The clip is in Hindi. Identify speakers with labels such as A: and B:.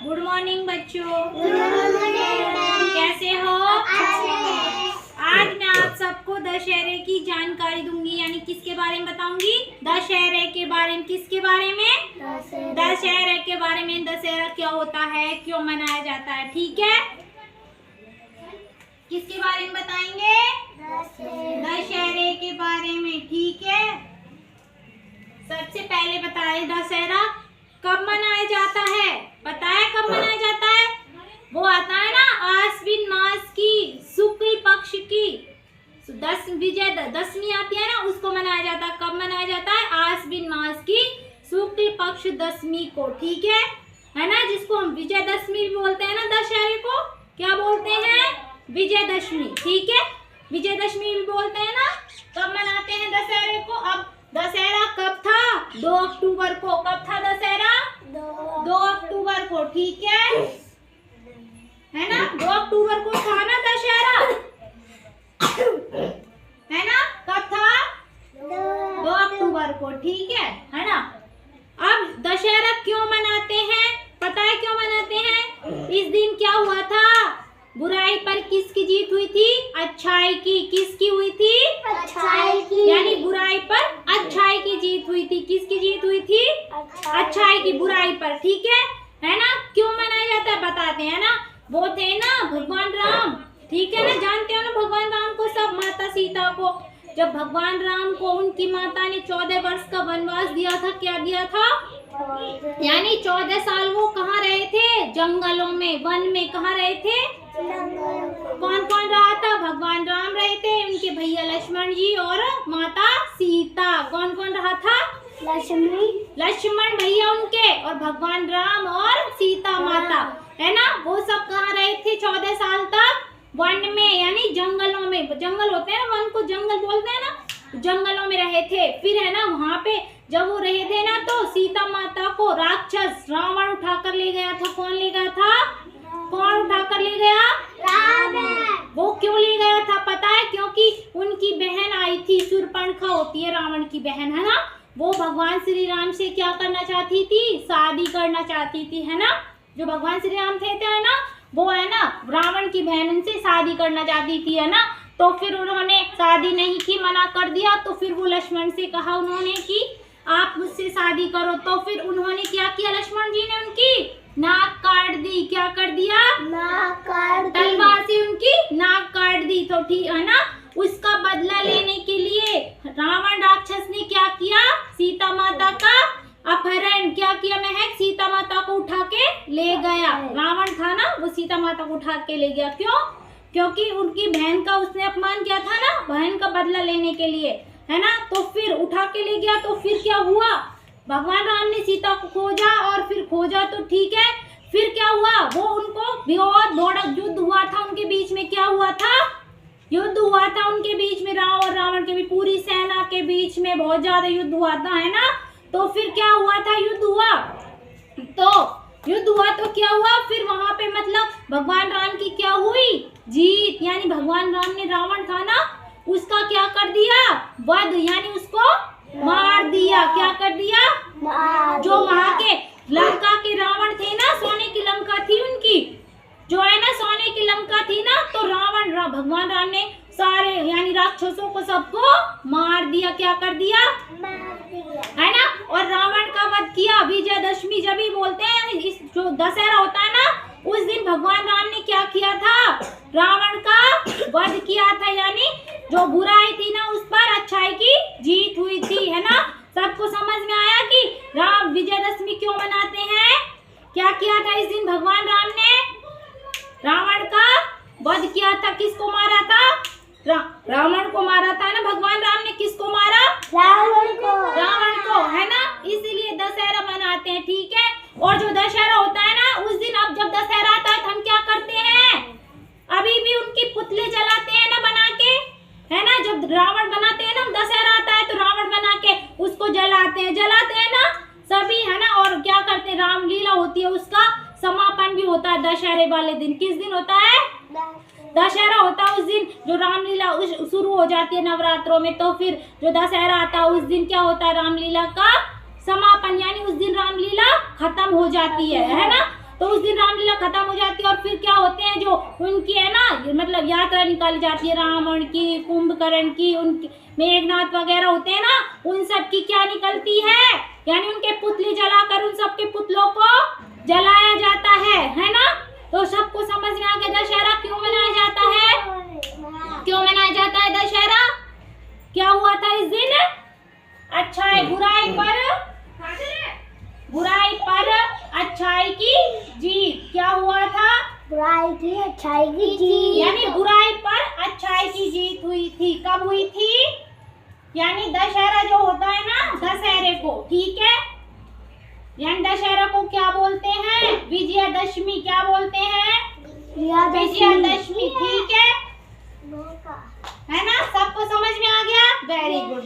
A: गुड मॉर्निंग बच्चों।
B: Good morning.
A: कैसे हो?
B: अच्छे।
A: आज मैं आप सबको दशहरे की जानकारी दूंगी, यानी किसके बारे में बताऊंगी? दशहरे के बारे में। किसके बारे में? दशहरे के बारे में। दशहरा क्या होता है, क्यों मनाया जाता है, ठीक है? किसके बारे में बताएंगे? दशहरे के बारे में, ठीक है? सबसे पहले बताए दशहरा कब मनाया जाता है? पता है कब मनाया जाता है? वो आता है ना आश्विन मास की शुक्ल पक्ष की विजयदशमी आती है ना, उसको मनाया जाता है। कब मनाया जाता है? आश्विन मास की शुक्ल पक्ष दशमी को, ठीक है ना? जिसको हम विजयदशमी भी बोलते हैं ना, दशहरे को क्या बोलते हैं? विजयदशमी, ठीक है? विजयदशमी भी बोलते हैं ना। कब मनाते हैं दशहरे को? अब दशहरा कब था? 2 अक्टूबर को। कब था दशहरा? 2 अक्टूबर को, ठीक है ना? 2 अक्टूबर को था ना दशहरा, है ना? कब था? 2 अक्टूबर को, ठीक है ना? अब दशहरा क्यों मनाते हैं? पता है क्यों मनाते हैं? इस दिन क्या हुआ था? बुराई पर किसकी जीत हुई थी? अच्छाई की। किसकी हुई थी?
B: अच्छाई की।
A: यानी बुराई पर अच्छाई की जीत हुई थी। किसकी जीत हुई थी? अच्छाई की बुराई पर, ठीक है ना? क्यों मनाया जाता है बताते हैं ना। वो थे ना भगवान राम, ठीक है ना? जानते हो ना भगवान राम को सब, माता सीता को। जब भगवान राम को उनकी माता ने 14 वर्ष का वनवास दिया था, क्या दिया था? यानी 14 साल वो कहाँ रहे थे? जंगलों में, वन में। कहाँ रहे थे? कौन कौन रहा था? भगवान राम रहे थे, उनके भैया लक्ष्मण जी और माता सीता। कौन कौन रहा था? लक्ष्मण भैया उनके, और भगवान राम और सीता माता, है ना? वो सब कहाँ रहे थे 14 साल तक? वन में, यानी जंगलों में। जंगल होते हैं ना, वन को जंगल बोलते हैं ना। जंगलों में रहे थे। फिर है ना, वहाँ पे जब वो रहे थे ना, तो सीता माता को राक्षस रावण उठाकर ले गया था। कौन ले गया था? कौन उठाकर ले गया?
B: रावण।
A: वो क्यों ले गया था पता है? क्योंकि उनकी बहन आई थी, शूर्पणखा होती है रावण की बहन, है ना? वो भगवान श्री राम से क्या करना चाहती थी? शादी करना चाहती थी, है ना? जो भगवान श्री राम थे ना, वो है ना रावण की बहन से शादी करना चाहती थी, है ना? तो फिर उन्होंने शादी नहीं की, मना कर दिया। तो फिर वो लक्ष्मण से कहा उन्होंने कि आप मुझसे शादी करो। तो फिर उन्होंने क्या किया? लक्ष्मण जी ने उनकी नाक काट दी। क्या कर दिया?
B: नाक काट दी।
A: तलवार से उनकी नाक काट दी। तो ठीक है ना, उसका बदला लेने के लिए रावण राक्षस ने क्या किया? सीता माता का अपहरण क्या किया? महक सीता माता को उठा के ले गया। रावण था ना, वो सीता माता को उठा के ले गया। क्यों? क्योंकि उनकी बहन का उसने अपमान किया था ना, बहन का बदला लेने के लिए, है ना? तो फिर उठा के ले गया। तो फिर क्या हुआ? भगवान राम ने सीता को खोजा, और फिर खोजा तो ठीक है, फिर क्या हुआ? वो उनको बहुत बड़ा युद्ध हुआ था उनके बीच में। क्या हुआ था? युद्ध हुआ था उनके बीच में, राम और रावण के भी, पूरी सेना के बीच में बहुत ज्यादा युद्ध हुआ था, है ना? तो फिर क्या हुआ था? युद्ध हुआ तो क्या हुआ? फिर वहां पे मतलब भगवान राम की क्या हुई? जीत। यानी भगवान राम ने रावण था ना, उसका क्या कर दिया? वध, यानी उसको मार दिया। क्या कर दिया? जो वहां के लंका के रावण थे ना, सोने की लंका थी उनकी, जो है ना सोने की लंका थी ना, तो भगवान राम ने सारे यानी राक्षसों को सबको मार दिया। क्या कर दिया? है ना? और रावण का वध किया। विजयदशमी जब ही बोलते हैं, यानी इस जो दशहरा होता है ना, उस दिन भगवान राम ने क्या किया था? रावण का वध किया था। यानी जो बुराई थी ना, उस पर अच्छाई की जीत हुई थी, है ना? सबको समझ में आया कि राम विजयदशमी क्यों मनाते हैं? क्या किया था इस दिन भगवान राम ने? रावण का वध किया था। किसको मारा था? रावण को मारा था ना भगवान राम ने। किसको मारा? रावण को, है ना? इसीलिए दशहरा मनाते हैं, ठीक है? और जो दशहरा होता है ना, उस दिन, अब जब दशहरा आता है तो हम क्या करते हैं? अभी भी उनकी पुतले जलाते हैं ना बना के, है ना? जब रावण बनाते हैं ना, दशहरा आता है तो रावण बना के उसको जलाते हैं ना सभी, है ना? और क्या करते हैं? रामलीला होती है, उसका समापन भी होता है दशहरे वाले दिन। किस दिन होता है? दशहरा होता है उस दिन, जो रामलीला शुरू हो जाती है नवरात्रों में। तो फिर जो दशहरा आता है उस दिन क्या होता है? रामलीला का समापन, यानी उस दिन रामलीला खत्म हो जाती है ना? तो उस दिन रामलीला खत्म हो जाती है और फिर क्या होते हैं जो उनकी है ना मतलब यात्रा निकाली जाती है रावण की, कुंभकर्ण की, उनकी मेघनाथ वगैरह होते हैं ना, उन सब की क्या निकलती है, यानी उनके पुतले जलाकर उन सबके पुतलों को जलाया जाता है ना। तो सबको समझ में आ गया दशहरा क्यों मनाया जाता है, क्यों मनाया जाता है दशहरा, क्या हुआ था इस दिन, अच्छाई बुराई पर अच्छाई की जीत, क्या हुआ था,
B: बुराई की अच्छाई की जीत,
A: यानी बुराई पर अच्छाई की जीत हुई थी। कब हुई थी, यानी दशहरा जो होता है ना दशहरे को, ठीक है, यानी दशहरा को क्या बोलते हैं, विजयादशमी, क्या बोलते हैं, विजयादशमी, ठीक है ना। सबको समझ में आ गया, वेरी गुड।